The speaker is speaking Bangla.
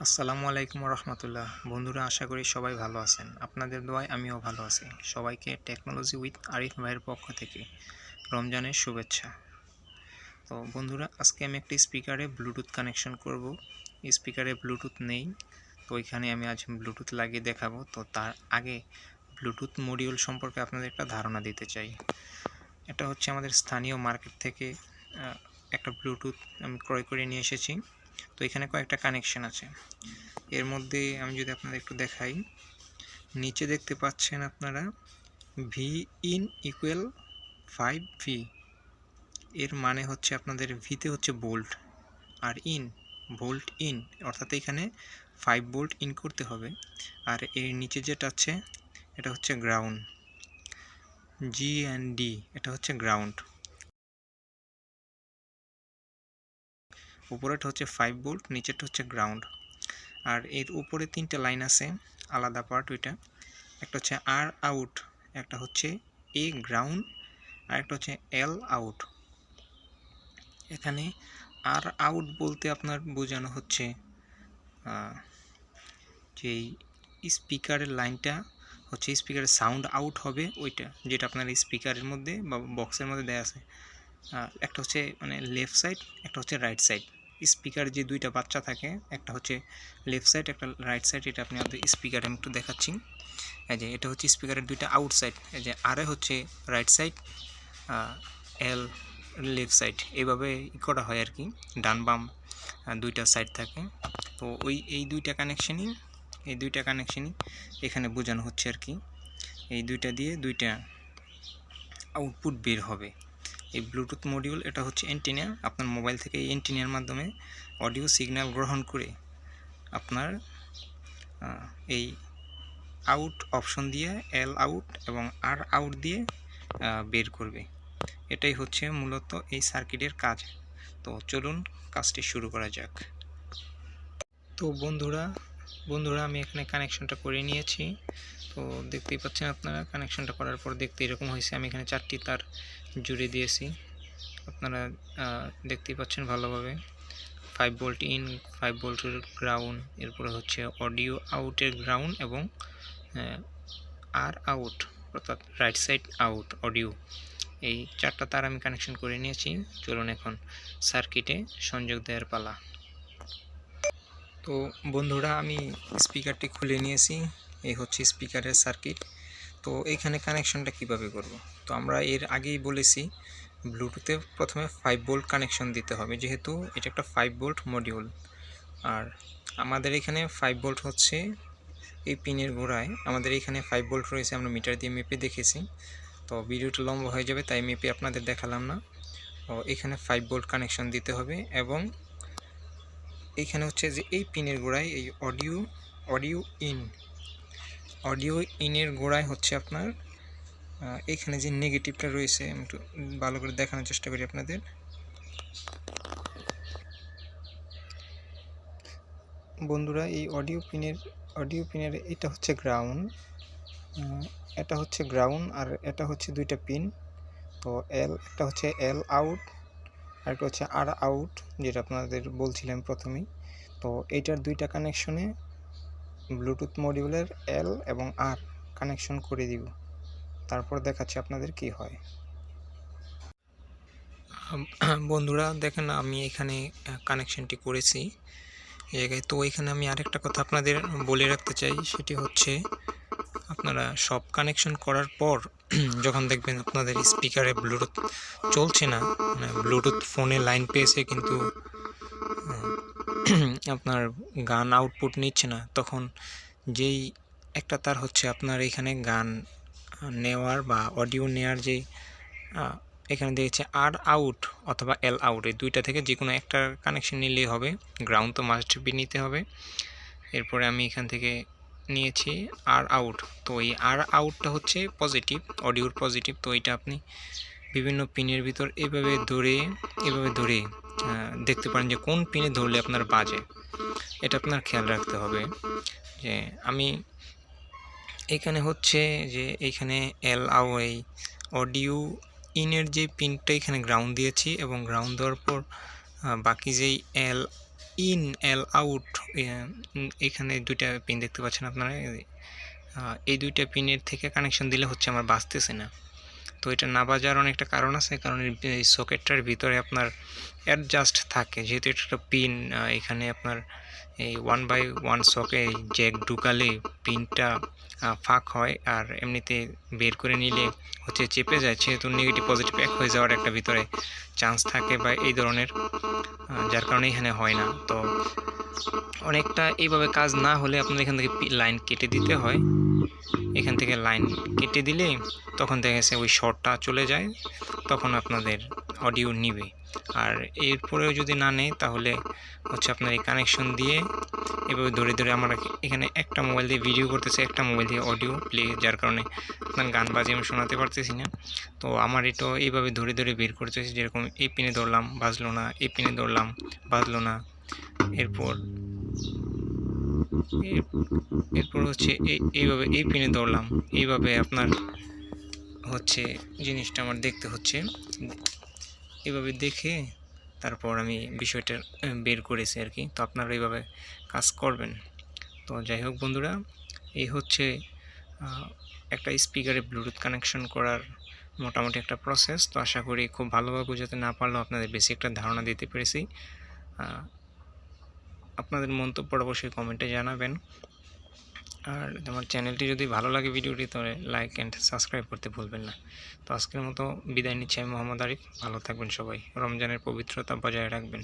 আসসালামু আলাইকুম রহমতুল্লাহ। বন্ধুরা, আশা করি সবাই ভালো আছেন। আপনাদের দোয়ায় আমিও ভালো আছি। সবাইকে টেকনোলজি উইথ আরিফ ভাইয়ের পক্ষ থেকে রমজানের শুভেচ্ছা। তো বন্ধুরা, আজকে আমি একটি স্পিকারে ব্লুটুথ কানেকশন করব। স্পিকারে ব্লুটুথ নেই, তো এখানে আমি আজ ব্লুটুথ লাগিয়ে দেখাবো। তো তার আগে ব্লুটুথ মডিউল সম্পর্কে আপনাদের একটা ধারণা দিতে চাই। এটা হচ্ছে আমাদের স্থানীয় মার্কেট থেকে একটা ব্লুটুথ আমি ক্রয় করে নিয়ে এসেছি। তো এখানে কয়েকটা কানেকশন আছে। এর মধ্যে আমি যদি আপনাদের একটু দেখাই, নিচে দেখতে পাচ্ছেন আপনারা ভি ইন ইকুয়াল 5V। এর মানে হচ্ছে আপনাদের ভিতে হচ্ছে ভোল্ট, আর ইন ভোল্ট ইন, অর্থাৎ এখানে 5 ভোল্ট ইন করতে হবে। আর এর নিচে যেটা আছে এটা হচ্ছে গ্রাউন্ড, জি অ্যান্ড ডি, এটা হচ্ছে গ্রাউন্ড। উপরেটা হচ্ছে 5 ভোল্ট, নিচেরটা হচ্ছে গ্রাউন্ড। আর এর উপরে তিনটে লাইন আছে, আলাদা পার্ট ওইটা। একটা হচ্ছে আর আউট, একটা হচ্ছে এ গ্রাউন্ড, আর একটা হচ্ছে এল আউট। এখানে আর আউট বলতে আপনার বোঝানো হচ্ছে যে স্পিকারের লাইনটা হচ্ছে স্পিকারের সাউন্ড আউট হবে, ওইটা যেটা আপনার স্পিকারের মধ্যে বা বক্সের মধ্যে দেয়া আছে। একটা হচ্ছে মানে লেফট সাইড, একটা হচ্ছে রাইট সাইড। স্পিকার যে দুইটা বাচ্চা থাকে, একটা হচ্ছে লেফট সাইড, একটা রাইট সাইড। এটা আপনি আমাদের স্পিকারে আমি একটু দেখাচ্ছি। এই যে এটা হচ্ছে স্পিকারের দুইটা আউটসাইড, এই যে আর হচ্ছে রাইট সাইড, এল লেফট সাইড, এইভাবে করা হয় আর কি। ডান বাম দুইটা সাইড থাকে। তো এই দুইটা কানেকশনই এখানে বোঝানো হচ্ছে আর কি। এই দুইটা দিয়ে দুইটা আউটপুট বের হবে। এই ব্লুটুথ মডিউল, এটা হচ্ছে অ্যান্টেনা। আপনার মোবাইল থেকে এই অ্যান্টেনার মাধ্যমে অডিও সিগন্যাল গ্রহণ করে আপনার এই আউট অপশন দিয়ে এল আউট এবং আর আউট দিয়ে বের করবে। এটাই হচ্ছে মূলত এই সার্কিটের কাজ। তো চলুন কাজটি শুরু করা যাক। তো বন্ধুরা আমি এখানে কানেকশনটা করে নিয়েছি। তো দেখতেই পাচ্ছেন আপনারা, কানেকশনটা করার পর দেখতে এরকম হয়েছে। আমি এখানে 4টি তার জুড়ে দিয়েছি, আপনারা দেখতেই পাচ্ছেন ভালোভাবে। 5 ভোল্ট ইন, 5 ভোল্টের গ্রাউন্ড, এরপরে হচ্ছে অডিও আউটের গ্রাউন্ড এবং আর আউট, অর্থাৎ রাইট সাইড আউট অডিও। এই 4টা তার আমি কানেকশন করে নিয়েছি। চলুন এখন সার্কিটে সংযোগ দেওয়ার পালা। তো বন্ধুরা, আমি স্পিকারটি খুলে নিয়েছি। এই হচ্ছে স্পিকারের সার্কিট। তো এইখানে কানেকশনটা কিভাবে করব? তো আমরা এর আগেই বলেছি ব্লুটুথে প্রথমে 5 ভোল্ট কানেকশন দিতে হবে, যেহেতু এটা একটা 5 ভোল্ট মডিউল। আর আমাদের এখানে 5 ভোল্ট হচ্ছে এই পিনের গোড়ায়। আমাদের এখানে 5 ভোল্ট রয়েছে, আমরা মিটার দিয়ে মেপে দেখেছি। তো ভিডিওটা লম্বা হয়ে যাবে, তাই মেপে আপনাদের দেখালাম না। তো এখানে 5 ভোল্ট কানেকশন দিতে হবে এবং এইখানে হচ্ছে যে এই পিনের গোড়ায় এই অডিও ইনের গোড়ায় হচ্ছে আপনার এইখানে যে নেগেটিভটা রয়েছে, আমি একটু ভালো করে দেখানোর চেষ্টা করি আপনাদের। বন্ধুরা, এই অডিও পিনের এটা হচ্ছে গ্রাউন্ড, এটা হচ্ছে গ্রাউন্ড, আর এটা হচ্ছে দুইটা পিন। তো একটা হচ্ছে এল আউট, আর একটা হচ্ছে আর আউট, যেটা আপনাদের বলছিলাম প্রথমেই। তো এইটার দুইটা কানেকশনে ব্লুটুথ মডিউলের এল এবং আর কানেকশন করে দিব, তারপর দেখাচ্ছি আপনাদের কি হয়। বন্ধুরা দেখেন, আমি এখানে কানেকশনটি করেছি এই জায়গায়। তো এখানে আমি আরেকটা কথা আপনাদের বলে রাখতে চাই, সেটি হচ্ছে আপনারা সব কানেকশন করার পর যখন দেখবেন আপনাদের স্পিকারে ব্লুটুথ চলছে না, মানে ব্লুটুথ ফোনে লাইন পেয়েছে কিন্তু আপনার গান আউটপুট নিচ্ছে না, তখন যেই একটা তার হচ্ছে আপনার এখানে গান নেওয়ার বা অডিও নেওয়ার যে এখানে দেখেছে আর আউট অথবা এল আউট, এই দুইটা থেকে যে কোনো একটা কানেকশন নিলেই হবে। গ্রাউন্ড তো মাস্ট বি নিতে হবে। এরপরে আমি এখান থেকে নিয়েছি আর আউট। তো এই আর আউটটা হচ্ছে পজিটিভ, অডিওর পজিটিভ। তো এটা আপনি বিভিন্ন পিনের ভিতর এভাবে ধরে দেখতে পারেন যে কোন পিনে ধরলে আপনার বাজে, এটা আপনার খেয়াল রাখতে হবে। যে আমি এখানে হচ্ছে যে এইখানে এল আউ এই অডিও ইনের যে পিনটা এখানে গ্রাউন্ড দিয়েছি, এবং গ্রাউন্ড দেওয়ার পর বাকি যেই এল ইন এল আউট, এখানে দুইটা পিন দেখতে পাচ্ছেন আপনারা। এই দুইটা পিনের থেকে কানেকশন দিলে হচ্ছে আমার বাজতেছে না। তো এটা না বাজার অনেকটা কারণ আছে, কারণ এই সকেটটার ভিতরে আপনার অ্যাডজাস্ট থাকে, যেহেতু এটা একটা পিন। এখানে আপনার এই 1/1 সকে জ্যাক ঢুকালে পিনটা ফাঁক হয়, আর এমনিতে বের করে নিলে হচ্ছে চেপে যায়, যেহেতু নেগেটিভ পজিটিভ এক হয়ে যাওয়ার একটা ভিতরে চান্স থাকে বা এই ধরনের, যার কারণে এখানে হয় না। তো অনেকটা এইভাবে কাজ না হলে আপনার এখান থেকে লাইন কেটে দিতে হয়। এখান থেকে লাইন কেটে দিলে তখন দেখা গেছে ওই শর্টটা চলে যায়, তখন আপনাদের অডিও নিবে। আর এরপরেও যদি না নেয় তাহলে হচ্ছে আপনার এই কানেকশন দিয়ে এভাবে ধরে ধরে, আমরা এখানে একটা মোবাইল দিয়ে ভিডিও করতেছি, একটা মোবাইল দিয়ে অডিও প্লে, যার কারণে আপনার গান বাজিয়ে আমি শোনাতে পারতেছি না। তো আমার এটা এইভাবে ধরে ধরে বের করতেছি, যেরকম এই পিনে ধরলাম বাজলো না, এই পিনে ধরলাম বাজলো না, এরপর হচ্ছে এইভাবে এই পিনে ধরলাম, এইভাবে আপনার হচ্ছে জিনিসটা আমার দেখতে হচ্ছে। এইভাবে দেখে তারপর আমি বিষয়টা বের করেছি আর কি। তো আপনারা এইভাবে কাজ করবেন। তো যাই হোক বন্ধুরা, এই হচ্ছে একটা স্পিকারে ব্লুটুথ কানেকশন করার মোটামুটি একটা প্রসেস। তো আশা করি খুব ভালোভাবে বোঝাতে না পারলেও আপনাদের বেশি একটা ধারণা দিতে পেরেছি। আপনাদের মন্তব্যটা অবশ্যই কমেন্টে জানাবেন। আর আমার চ্যানেলটি যদি ভালো লাগে ভিডিওটি, তাহলে লাইক অ্যান্ড সাবস্ক্রাইব করতে ভুলবেন না। তো আজকের মতো বিদায় নিচ্ছি আমি মোহাম্মদ আরিফ। ভালো থাকবেন সবাই, রমজানের পবিত্রতা বজায় রাখবেন।